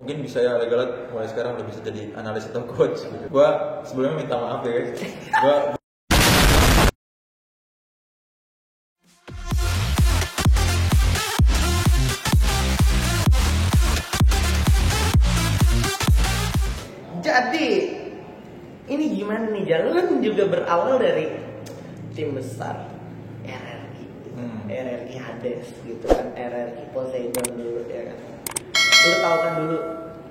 mungkin bisa ya Legalat mulai sekarang udah bisa jadi analis atau coach gitu. Gua sebelumnya minta maaf ya guys. Gua Jadi ini gimana nih, jalan juga berawal dari tim besar RRQ, RRQ Hades gitu kan, RRQ Poseidon dulu ya kan. Lu tahu kan dulu,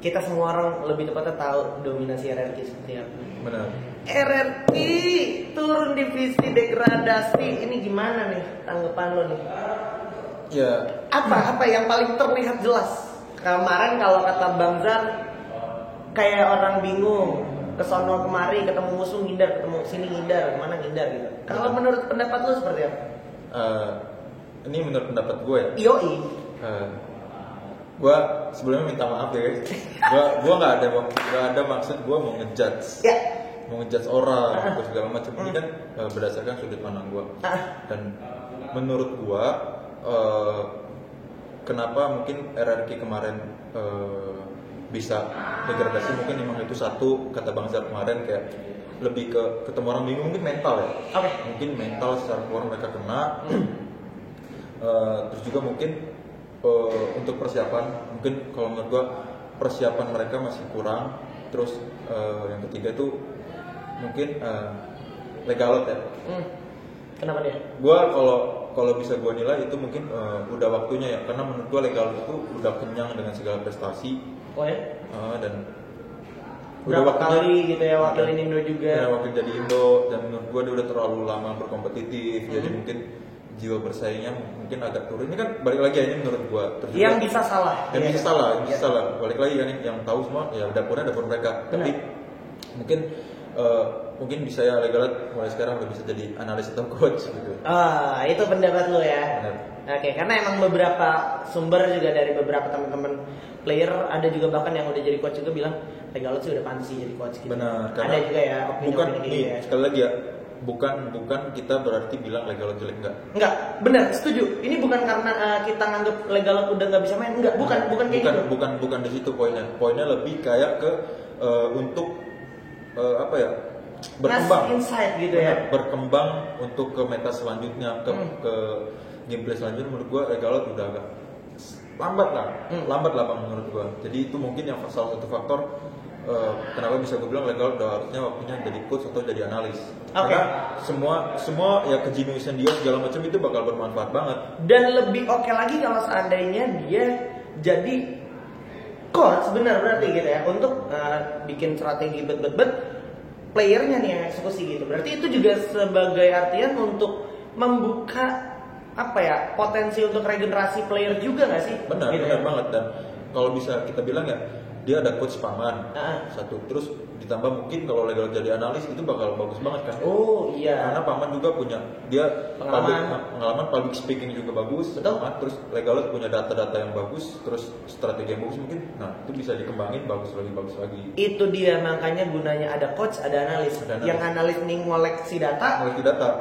kita semua orang lebih tepatnya tahu dominasi RRQ seperti apa. benar. RRQ turun divisi degradasi, ini gimana nih tanggapan lo nih? Ya, Apa yang paling terlihat jelas? Kemarin kalau kata Bang Zar, kayak orang bingung, kesono kemari ketemu musuh ngindar, ketemu sini ngindar, kemana ngindar gitu. Kalau menurut pendapat lu seperti apa? ini menurut pendapat gue ya. Yoi. Gue sebelumnya minta maaf ya guys. Gue nggak ada maksud gue mau ngejudge. Ya. Mau ngejudge orang atau segala macam. Ini kan berdasarkan sudut pandang gue. Dan menurut gue kenapa mungkin RRQ kemarin bisa degradasi, mungkin memang itu satu, kata Bang Zar kemarin, kayak lebih ke ketemu orang bingung, mungkin mental ya. Oke. Mungkin mental secara keluar mereka kena. Terus juga mungkin untuk persiapan, mungkin kalau menurut gua persiapan mereka masih kurang. Terus yang ketiga tuh mungkin Legalat ya. Kenapa dia? Gua kalau bisa gua nilai itu mungkin udah waktunya ya, karena menurut gua Legalat itu udah kenyang dengan segala prestasi. Oh ya? Dan Berapa waktunya kali gitu ya wakilin Indo juga? ya, wakil jadi Indo, dan menurut gua dia udah terlalu lama berkompetitif, jadi mungkin jiwa bersaingnya mungkin agak turun. Ini kan balik lagi ya, ini menurut gua. Terus Yang juga- bisa salah. yang bisa salah, balik lagi kan, yang tahu semua ya dapur mereka. Tapi mungkin bisa ya Legalat mulai sekarang udah bisa jadi analis atau coach gitu. Itu pendapat lu ya. Benar. Oke, karena emang beberapa sumber juga dari beberapa teman-teman player, ada juga bahkan yang udah jadi coach juga bilang Legalat sih udah pantas sih jadi coach gitu. Benar, Ada juga ya opini-opini bukan kayak nih, gitu ya. sekali lagi ya, bukan kita berarti bilang Legalat jelek, Enggak, benar, setuju. Ini bukan karena kita nganggap Legalat udah nggak bisa main, enggak, bukan kayak gitu. bukan di situ poinnya. Poinnya lebih kayak ke untuk apa ya? Berkembang. Ngasih insight gitu ya. Berkembang untuk ke meta selanjutnya, ke gameplay selanjutnya. Menurut gua Legalat udah agak lambat lah Bang, menurut gua. Jadi itu mungkin yang salah satu faktor kenapa bisa gue bilang Legalat udah harusnya waktunya jadi coach atau jadi analis. Karena semua ya kejeniusan dia segala macam itu bakal bermanfaat banget. Dan lebih oke lagi kalau seandainya dia jadi coach benar berarti gitu ya, untuk bikin strategi bet playernya nih yang eksekusi gitu. Berarti itu juga sebagai artian untuk membuka apa ya, potensi untuk regenerasi player juga nggak sih? Benar banget. Dan kalau bisa kita bilang ya, dia ada coach paman satu, terus ditambah mungkin kalau Legalat jadi analis itu bakal bagus banget kan. Oh iya. Karena paman juga punya dia Pengalaman. public speaking juga bagus. Betul. Terus Legalat punya data-data yang bagus, terus strategi yang bagus mungkin. Nah itu bisa dikembangin bagus lagi. Itu dia, makanya gunanya ada coach, ada analis. Yang analis nih ngoleksi data,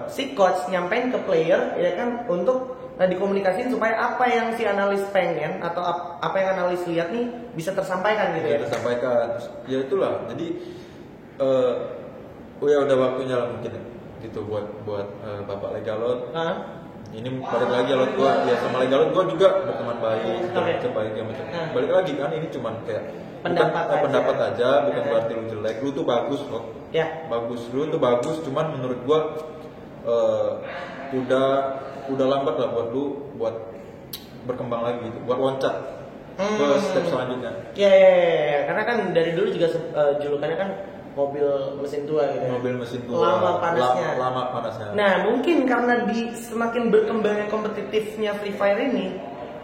si coach nyampein ke player ya kan, untuk dikomunikasiin supaya apa yang si analis pengen atau apa yang analis lihat nih bisa tersampaikan gitu ya. Tersampaikan. Ya itulah. Jadi ya udah waktunya lah mungkin gitu buat Bapak Legalat. Ini balik lagi Legalat gua ya, sama Legalat gua juga berteman baik, baik ya macam. Balik lagi kan, ini cuman kayak pendapat aja, bukan berarti lu jelek. Lu tuh bagus kok. Ya. Lu tuh bagus, cuman menurut gua udah lambat lah buat lu buat berkembang lagi gitu, buat loncat ke step selanjutnya. Ya. Karena kan dari dulu juga julukannya kan mobil mesin tua gitu. Mobil mesin tua. Lama panasnya. Nah, mungkin karena semakin berkembangnya kompetitifnya Free Fire ini,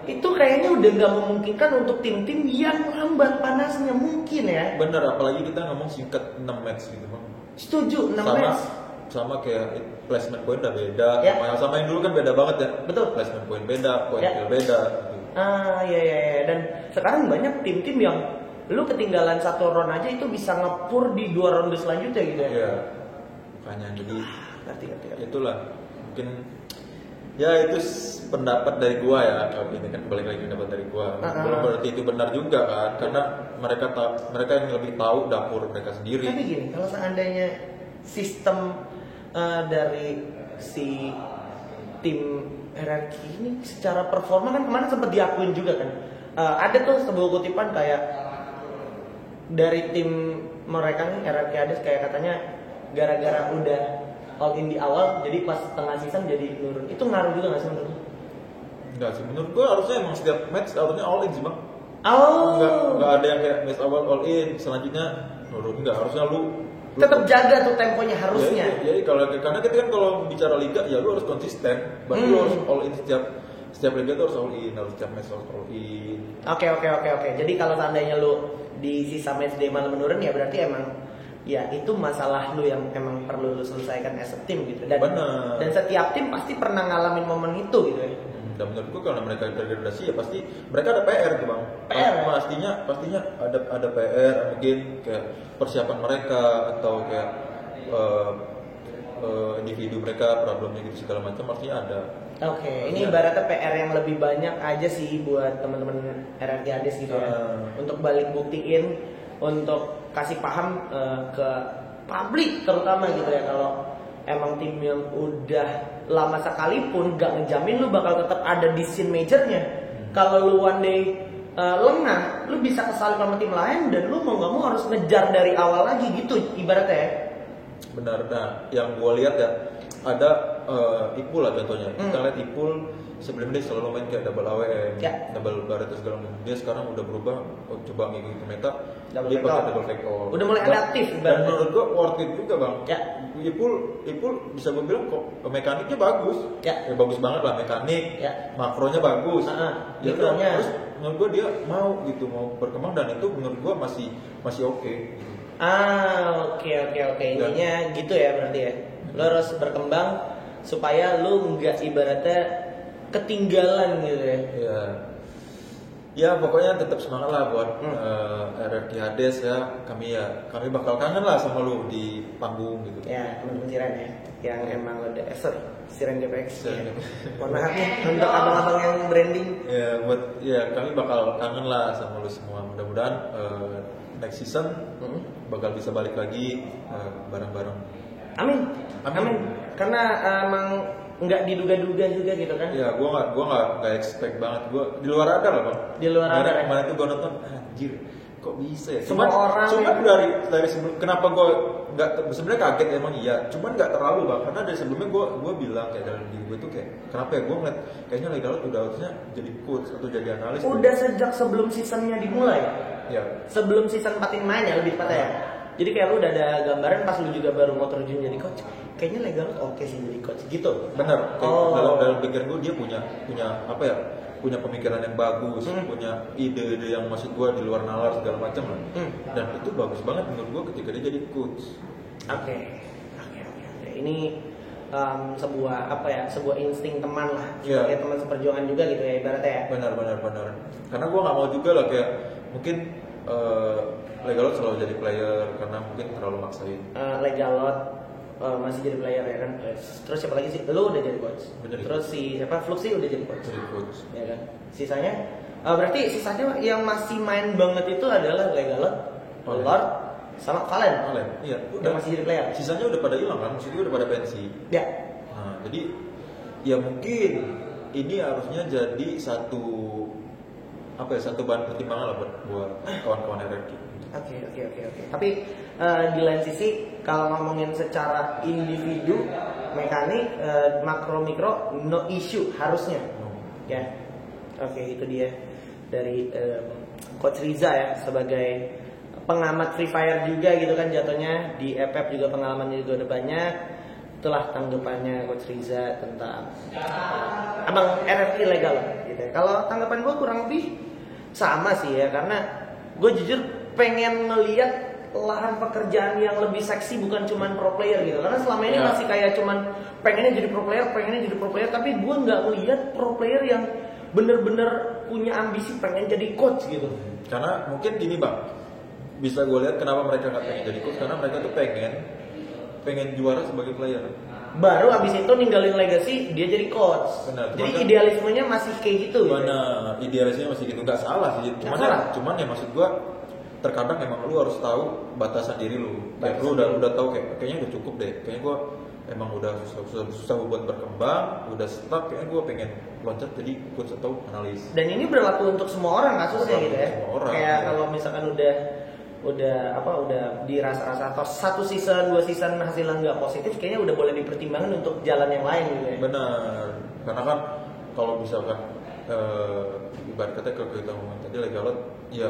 itu kayaknya udah nggak memungkinkan untuk tim-tim yang lambat panasnya mungkin ya. Bener, apalagi kita ngomong singkat 6 match gitu Bang. Setuju, 6 match. Sama kayak placement point udah beda. Ya. Sama yang dulu kan beda banget ya. Betul. Placement point beda, point kill beda gitu. Iya. Dan sekarang banyak tim-tim yang lu ketinggalan satu round aja itu bisa ngepur di 2 ronde selanjutnya gitu ya. Iya. Makanya jadi Ngerti. itulah mungkin Ya itu pendapat dari gua ya. Kalau ini kan balik lagi pendapat dari gua. Belum berarti itu benar juga kan, karena mereka yang lebih tahu dapur mereka sendiri. Tapi gini, kalau seandainya sistem dari si tim hierarki ini secara performa kan kemarin sempat diakuin juga kan. Ada tuh sebuah kutipan kayak dari tim mereka nih hierarki Hades kayak katanya gara-gara udah all in di awal jadi pas tengah season jadi nurun. Itu ngaruh juga nggak sih menurut lu? Enggak sih, menurut gua harusnya emang setiap match harusnya all in sih bang. Oh. Enggak ada yang kayak match awal all in selanjutnya nurun. Enggak, harusnya lu Tetap jaga tuh temponya harusnya. Ya, kalau karena kita kan kalau bicara liga ya lu harus konsisten. Berarti lu harus all in setiap liga tuh harus all in, harus setiap match harus all in. Oke. Jadi kalau seandainya lu di sisa match day malah menurun ya berarti emang ya itu masalah lu yang emang perlu lu selesaikan as a team gitu. Dan setiap tim pasti pernah ngalamin momen itu gitu ya. Dan menurut gua kalau mereka terdegradasi ya pasti mereka ada PR tuh bang. PR pastinya ada PR mungkin kayak persiapan mereka atau kayak individu mereka problemnya gitu segala macam pastinya ada. Oke, ini ibaratnya PR yang lebih banyak aja sih buat teman-teman RRQ Hades gitu ya. Untuk balik buktiin, untuk kasih paham ke publik terutama gitu ya kalau emang tim yang udah lama sekalipun gak ngejamin lu bakal tetap ada di scene majornya. Kalau lu one day lengah, lu bisa kesalip sama tim lain dan lu mau gak mau harus ngejar dari awal lagi gitu ibaratnya ya. Benar, nah yang gue lihat ya ada Ipul lah contohnya. Kita lihat Ipul sebelumnya dia selalu main kayak double AWM, double baret segala macam. Dia sekarang udah berubah, coba ngikutin meta, dia pakai double fake all. Udah mulai adaptif. Dan menurut gua worth it juga bang. Ya. Ipul bisa gue bilang kok mekaniknya bagus. Ya bagus banget lah mekanik. Ya. Makronya bagus. Ya terus menurut gua dia mau berkembang dan itu menurut gua masih oke. Oke. Intinya gitu ya berarti ya. Lo harus berkembang supaya lo nggak ibaratnya ketinggalan gitu ya. Ya pokoknya tetap semangat lah buat RRQ Hades ya. Kami bakal kangen lah sama lu di panggung gitu. Ya teman-teman Siren ya, yang emang udah Siren GPX. Mohon maaf nih untuk abang-abang yang branding. Kami bakal kangen lah sama lu semua. Mudah-mudahan next season bakal bisa balik lagi bareng-bareng. Amin. Karena emang nggak diduga-duga juga gitu kan? Ya, gua nggak expect banget. Gua di luar radar lah bang. Di luar radar. Kemarin tuh gua nonton, anjir, kok bisa ya? Semua orang. Cuman dari sebelum, kenapa gua nggak sebenarnya kaget emang iya. Cuman nggak terlalu bang, karena dari sebelumnya gua bilang kayak dalam diri gua tuh kayak kenapa ya gua ngeliat kayaknya Legal udah harusnya jadi coach atau jadi analis. Udah sejak sebelum seasonnya dimulai. Ya. Sebelum season 4 mainnya lebih tepatnya ya. Jadi kayak lu udah ada gambaran pas lu juga baru mau terjun jadi coach. Kayaknya Legal oke sih jadi coach gitu. Bener. Dalam pikiran gue dia punya apa ya? Punya pemikiran yang bagus, punya ide-ide yang maksud gue di luar nalar segala macam lah. Dan itu bagus banget menurut gue ketika dia jadi coach. Oke. Ini sebuah insting teman lah, sebagai teman seperjuangan juga gitu ya ibaratnya ya. Benar. Karena gue nggak mau juga lah kayak mungkin Legalot selalu jadi player karena mungkin terlalu maksain. Legalot masih jadi player ya kan. Terus siapa lagi sih? Lu udah jadi coach. Terus si siapa? Fluxy udah jadi coach. Ya kan. Sisanya berarti sisanya yang masih main banget itu adalah Legalot, Lord, sama Valen. Iya. Udah masih jadi player. Sisanya udah pada hilang kan? Maksudnya udah pada pensi. Ya. Nah, jadi ya mungkin ini harusnya jadi satu bahan pertimbangan lah buat kawan-kawan RRQ. Oke. Tapi di lain sisi kalau ngomongin secara individu mekanik makro mikro no issue harusnya. Ya. Oke, itu dia dari Coach Riza ya sebagai pengamat Free Fire juga gitu kan jatuhnya di FF juga pengalamannya juga udah banyak. Itulah tanggapannya Coach Riza tentang abang RRQ Legal gitu ya. Kalau tanggapan gue kurang lebih sama sih ya karena gue jujur pengen ngelihat lahan pekerjaan yang lebih seksi bukan cuman pro player gitu karena selama ini masih kayak cuman pengennya jadi pro player tapi gue nggak ngelihat pro player yang bener-bener punya ambisi pengen jadi coach gitu. Karena mungkin gini bang, bisa gue lihat kenapa mereka nggak pengen jadi coach karena mereka tuh pengen juara sebagai player. baru abis itu ninggalin legacy dia jadi coach. Benar, Jadi kan, idealismenya masih kayak gitu. Benar, idealisnya masih gitu, nggak salah sih. Cuman ya maksud gua terkadang emang lu harus tahu batasan diri lu. Kayak lu udah tahu kayaknya udah cukup deh. Kayaknya gua emang udah susah buat berkembang, udah stuck, kayaknya gua pengen loncat jadi coach atau analis. Dan ini berlaku untuk semua orang kasusnya gitu ya. Semua orang. Kayak kalau misalkan udah dirasa-rasa atau 1 season 2 season hasilnya nggak positif, kayaknya udah boleh dipertimbangkan untuk jalan yang lain gitu ya. Benar, karena kan kalau misalkan ibarat kata kalau kita ngomong tadi Legalot, ya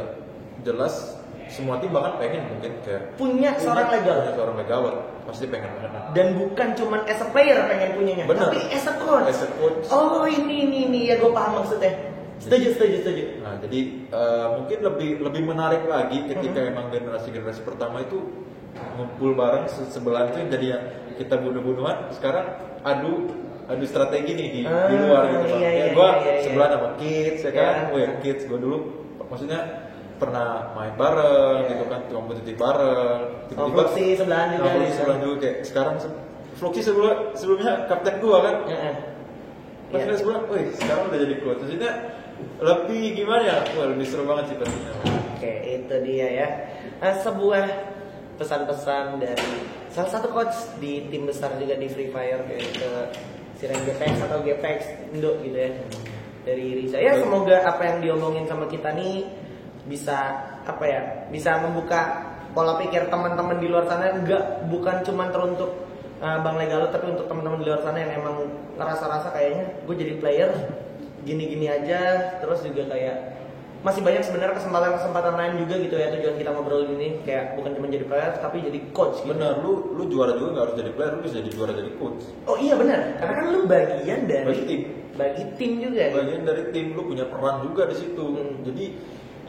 jelas semua tim bahkan pengen mungkin kayak punya seorang Legalot pasti pengen banget. Dan bukan cuman as a player pengen punyanya, bener, tapi as a coach. Oh ini ya gue paham maksudnya. Setuju. Nah jadi mungkin lebih menarik lagi ketika emang generasi pertama itu ngumpul bareng sebelah itu jadi yang kita bunuh-bunuhan. Sekarang adu strategi nih di luar gitu. Gue sebelah sama kids ya kan, kids gue dulu maksudnya pernah main bareng gitu kan, kompetitif bareng. Tiba-tiba sebelah juga kayak sekarang Floki sebelumnya kapten gue kan. Pas sebelah, sekarang udah jadi coach. Maksudnya lebih gimana ya? Lebih seru banget sih pastinya. Oke, itu dia ya. Sebuah pesan-pesan dari salah satu coach di tim besar juga di Free Fire kayak ke Siren GPX atau GPX Indo gitu ya. Dari Riza. Ya semoga apa yang diomongin sama kita nih bisa bisa membuka pola pikir teman-teman di luar sana, bukan cuma teruntuk Bang Legalot, tapi untuk teman-teman di luar sana yang emang ngerasa-rasa kayaknya gue jadi player gini-gini aja, terus juga kayak masih banyak sebenarnya kesempatan lain juga gitu ya. Tujuan kita ngobrol ini kayak bukan cuma jadi player tapi jadi coach gitu. Benar, lu juara juga nggak harus jadi player, lu bisa jadi juara jadi coach. Oh iya benar, karena kan lu bagian dari tim. Bagi tim juga. Bagian dari tim, lu punya peran juga di situ. Jadi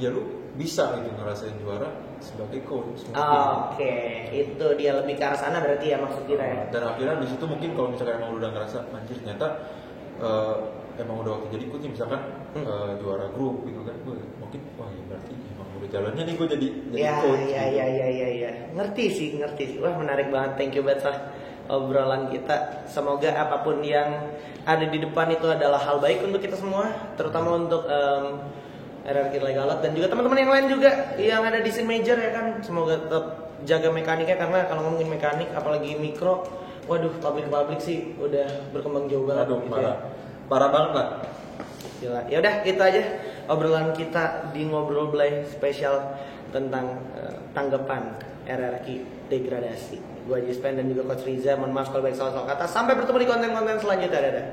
ya lu bisa gitu ngerasain juara sebagai coach. Oke, itu dia lebih ke arah sana berarti ya maksud kita ya. Dan akhirnya di situ mungkin kalau misalkan emang lu udah ngerasa anjir ternyata emang udah waktu jadi coach misalkan juara grup gitu kan, mungkin ya berarti emang udah jalannya nih gue jadi coach. Iya. Ngerti sih. Wah menarik banget, thank you banget lah obrolan kita. Semoga apapun yang ada di depan itu adalah hal baik untuk kita semua, terutama untuk RRQ Legalot dan juga teman-teman yang lain juga yang ada di scene major ya kan. Semoga tetap jaga mekaniknya, karena kalau ngomongin mekanik apalagi mikro, waduh public sih udah berkembang jauh banget. Aduh, gitu parah banget lah. Gila. Ya udah itu aja obrolan kita di Ngobrol Blay spesial tentang tanggapan RRQ degradasi. Gua Jispen dan juga Coach Riza. Mohon maaf kalau baik salah kata. Sampai bertemu di konten-konten selanjutnya. Dadah.